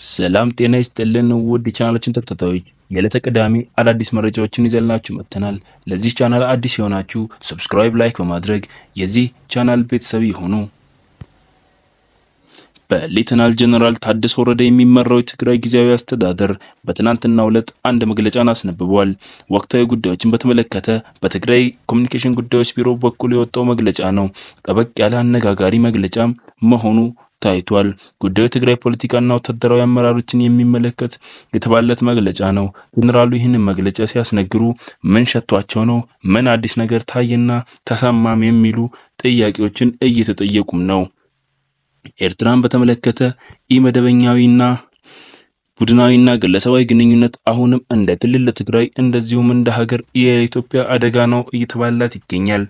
ሰላም ጤና ይስጥልን ውድ ቻናላችን ተከታታዮች የዕለተ ቅዳሜ አዳዲስ መረጃዎችን ይዘንላችሁ መጥተናል። ለዚህ ቻናል አዲስ የሆናችሁ ሰብስክራይብ፣ ላይክ በማድረግ የዚህ ቻናል ቤተሰብ ይሁኑ። በሌተናል ጀነራል ታደሰ ወረደ የሚመራው የትግራይ ጊዜያዊ አስተዳደር በትናንትናው ዕለት አንድ መግለጫን አስነብቧል። ወቅታዊ ጉዳዮችን በተመለከተ በትግራይ ኮሚኒኬሽን ጉዳዮች ቢሮ በኩል የወጣው መግለጫ ነው። ጠበቅ ያለ አነጋጋሪ መግለጫም መሆኑ ታይቷል። ጉዳዩ ትግራይ ፖለቲካና ወታደራዊ አመራሮችን የሚመለከት የተባለት መግለጫ ነው። ጀነራሉ ይህንን መግለጫ ሲያስነግሩ ምን ሸቷቸው ነው? ምን አዲስ ነገር ታየና ተሰማም የሚሉ ጥያቄዎችን እየተጠየቁም ነው። ኤርትራን በተመለከተ ኢመደበኛዊና ቡድናዊና ግለሰባዊ ግንኙነት አሁንም እንደ ክልል ለትግራይ እንደዚሁም እንደ ሀገር የኢትዮጵያ አደጋ ነው እየተባላት ይገኛል።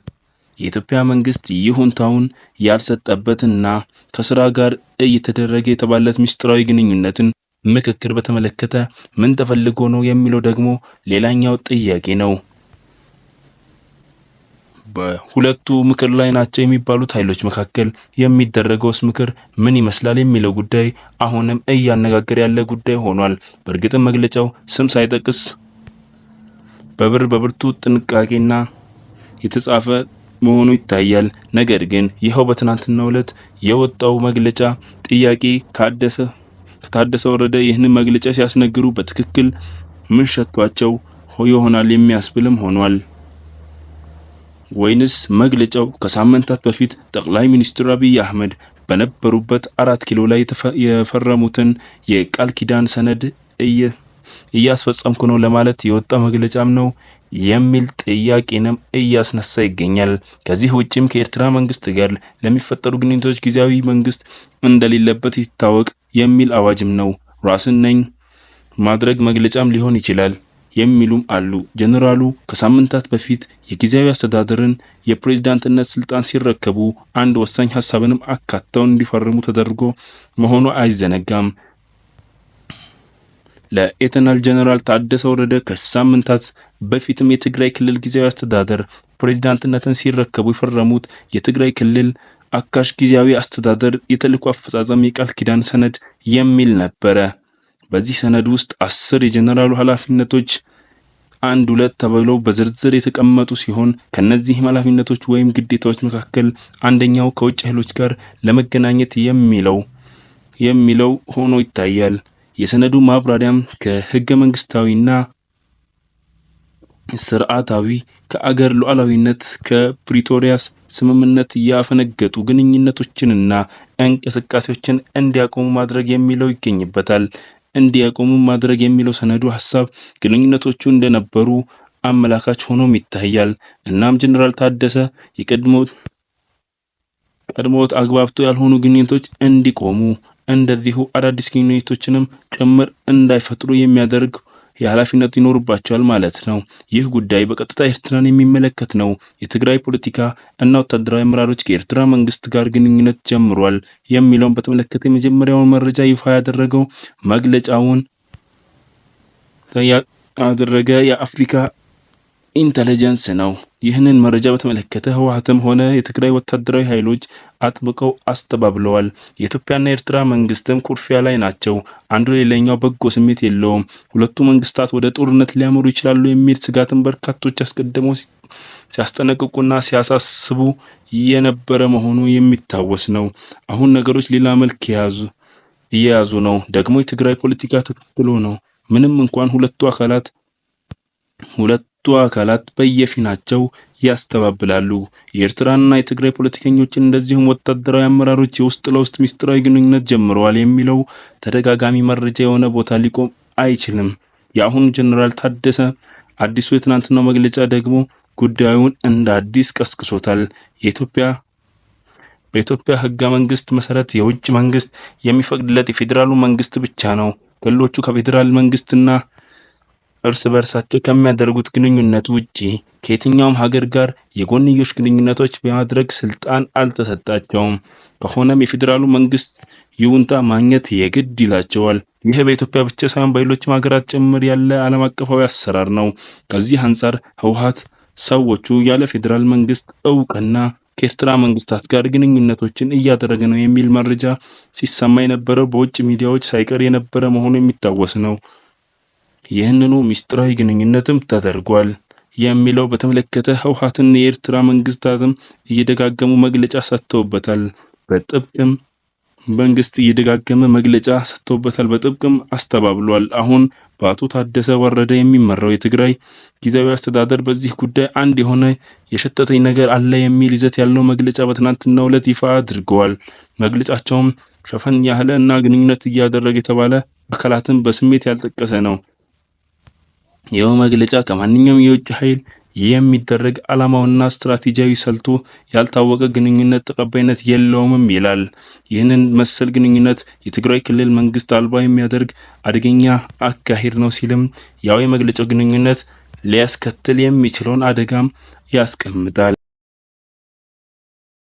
የኢትዮጵያ መንግስት ይሁንታውን ያልሰጠበትና ከስራ ጋር እየተደረገ የተባለት ምስጢራዊ ግንኙነትን ምክክር በተመለከተ ምን ተፈልጎ ነው የሚለው ደግሞ ሌላኛው ጥያቄ ነው። በሁለቱ ምክር ላይ ናቸው የሚባሉት ኃይሎች መካከል የሚደረገውስ ምክር ምን ይመስላል የሚለው ጉዳይ አሁንም እያነጋገረ ያለ ጉዳይ ሆኗል። በእርግጥም መግለጫው ስም ሳይጠቅስ በብርቱ ጥንቃቄና የተጻፈ መሆኑ ይታያል። ነገር ግን ይኸው በትናንትናው ዕለት የወጣው መግለጫ ጥያቄ ከታደሰ ወረደ ይህንን መግለጫ ሲያስነግሩ በትክክል ምን ሸቷቸው ይሆናል የሚያስብልም ሆኗል። ወይንስ መግለጫው ከሳምንታት በፊት ጠቅላይ ሚኒስትር አብይ አህመድ በነበሩበት 4 ኪሎ ላይ የፈረሙትን የቃል ኪዳን ሰነድ እያስፈጸምኩ ነው ለማለት የወጣ መግለጫም ነው የሚል ጥያቄንም እያስነሳ ይገኛል። ከዚህ ውጪም ከኤርትራ መንግስት ጋር ለሚፈጠሩ ግንኙነቶች ጊዜያዊ መንግስት እንደሌለበት ይታወቅ የሚል አዋጅም ነው። ራስን ነኝ ማድረግ መግለጫም ሊሆን ይችላል የሚሉም አሉ። ጀነራሉ ከሳምንታት በፊት የጊዜያዊ አስተዳደርን የፕሬዝዳንትነት ስልጣን ሲረከቡ አንድ ወሳኝ ሐሳብንም አካተው እንዲፈርሙ ተደርጎ መሆኑ አይዘነጋም። ለሌተናል ጀነራል ታደሰ ወረደ ከሳምንታት በፊትም የትግራይ ክልል ጊዜያዊ አስተዳደር ፕሬዝዳንትነትን ሲረከቡ የፈረሙት የትግራይ ክልል አካሽ ጊዜያዊ አስተዳደር የተልዕኮ አፈጻጸም የቃል ኪዳን ሰነድ የሚል ነበረ። በዚህ ሰነድ ውስጥ 10 የጀነራሉ ኃላፊነቶች 1-2 ተብለው በዝርዝር የተቀመጡ ሲሆን ከነዚህ ኃላፊነቶች ወይም ግዴታዎች መካከል አንደኛው ከውጭ ኃይሎች ጋር ለመገናኘት የሚለው ሆኖ ይታያል። የሰነዱ ማብራሪያም ከህገ መንግስታዊና ስርዓታዊ ከአገር ሉዓላዊነት ከፕሪቶሪያ ስምምነት ያፈነገጡ ግንኙነቶችንና እንቅስቃሴዎችን እንዲያቆሙ ማድረግ የሚለው ይገኝበታል። እንዲያቆሙ ማድረግ የሚለው ሰነዱ ሐሳብ ግንኙነቶቹ እንደነበሩ አመላካች ሆኖም ይታያል። እናም ጀነራል ታደሰ ቀድሞት አግባብቶ ያልሆኑ ግንኙነቶች እንዲቆሙ እንደዚሁ አዳዲስ ግንኙነቶችንም ጭምር እንዳይፈጥሩ የሚያደርግ የኃላፊነት ይኖርባቸዋል ማለት ነው። ይህ ጉዳይ በቀጥታ ኤርትራን የሚመለከት ነው። የትግራይ ፖለቲካ እና ወታደራዊ አመራሮች ከኤርትራ መንግስት ጋር ግንኙነት ጀምሯል የሚለውን በተመለከተ የመጀመሪያውን መረጃ ይፋ ያደረገው መግለጫውን ያደረገ የአፍሪካ ኢንተለጀንስ ነው። ይህንን መረጃ በተመለከተ ህወሓትም ሆነ የትግራይ ወታደራዊ ኃይሎች አጥብቀው አስተባብለዋል። የኢትዮጵያና የኤርትራ መንግስትም ኩርፊያ ላይ ናቸው። አንዱ ሌላኛው በጎ ስሜት የለውም። ሁለቱ መንግስታት ወደ ጦርነት ሊያመሩ ይችላሉ የሚል ስጋትን በርካቶች አስቀድመው ሲያስጠነቅቁና ሲያሳስቡ የነበረ መሆኑ የሚታወስ ነው። አሁን ነገሮች ሌላ መልክ እየያዙ ነው። ደግሞ የትግራይ ፖለቲካ ተከትሎ ነው። ምንም እንኳን ሁለቱ አካላት በየፊናቸው ያስተባብላሉ። የኤርትራና የትግራይ ፖለቲከኞችን እንደዚሁም ወታደራዊ አመራሮች የውስጥ ለውስጥ ምስጢራዊ ግንኙነት ጀምረዋል የሚለው ተደጋጋሚ መረጃ የሆነ ቦታ ሊቆም አይችልም። የአሁኑ ጀነራል ታደሰ አዲሱ የትናንትናው መግለጫ ደግሞ ጉዳዩን እንደ አዲስ ቀስቅሶታል። በኢትዮጵያ ህገ መንግስት መሰረት የውጭ መንግስት የሚፈቅድለት የፌዴራሉ መንግስት ብቻ ነው። ክልሎቹ ከፌዴራል መንግስትና እርስ በርሳቸው ከሚያደርጉት ግንኙነት ውጪ ከየትኛውም ሀገር ጋር የጎንዮሽ ግንኙነቶች በማድረግ ስልጣን አልተሰጣቸውም። ከሆነም የፌዴራሉ መንግስት ይሁንታ ማግኘት የግድ ይላቸዋል። ይህ በኢትዮጵያ ብቻ ሳይሆን በሌሎችም ሀገራት ጭምር ያለ ዓለም አቀፋዊ አሰራር ነው። ከዚህ አንጻር ህወሓት ሰዎቹ ያለ ፌዴራል መንግስት እውቅና ከኤርትራ መንግስታት ጋር ግንኙነቶችን እያደረገ ነው የሚል መረጃ ሲሰማ የነበረው በውጭ ሚዲያዎች ሳይቀር የነበረ መሆኑ የሚታወስ ነው። ይህንኑ ሚስጥራዊ ግንኙነትም ተደርጓል የሚለው በተመለከተ ህወሓትና የኤርትራ መንግስታትም እየደጋገሙ መግለጫ ሰጥተውበታል። በጥብቅም መንግስት እየደጋገመ መግለጫ ሰጥተውበታል። በጥብቅም አስተባብሏል። አሁን በአቶ ታደሰ ወረደ የሚመራው የትግራይ ጊዜያዊ አስተዳደር በዚህ ጉዳይ አንድ የሆነ የሸተተኝ ነገር አለ የሚል ይዘት ያለው መግለጫ በትናንትናው ዕለት ይፋ አድርገዋል። መግለጫቸውም ሸፈን ያህለ እና ግንኙነት እያደረገ የተባለ አካላትን በስሜት ያልጠቀሰ ነው። ይኸው መግለጫ ከማንኛውም የውጭ ኃይል የሚደረግ ዓላማውና ስትራቴጂያዊ ሰልቱ ያልታወቀ ግንኙነት ተቀባይነት የለውም ይላል። ይህንን መሰል ግንኙነት የትግራይ ክልል መንግስት አልባ የሚያደርግ አደገኛ አካሄድ ነው ሲልም ያው የመግለጫው ግንኙነት ሊያስከትል የሚችለውን አደጋም ያስቀምጣል።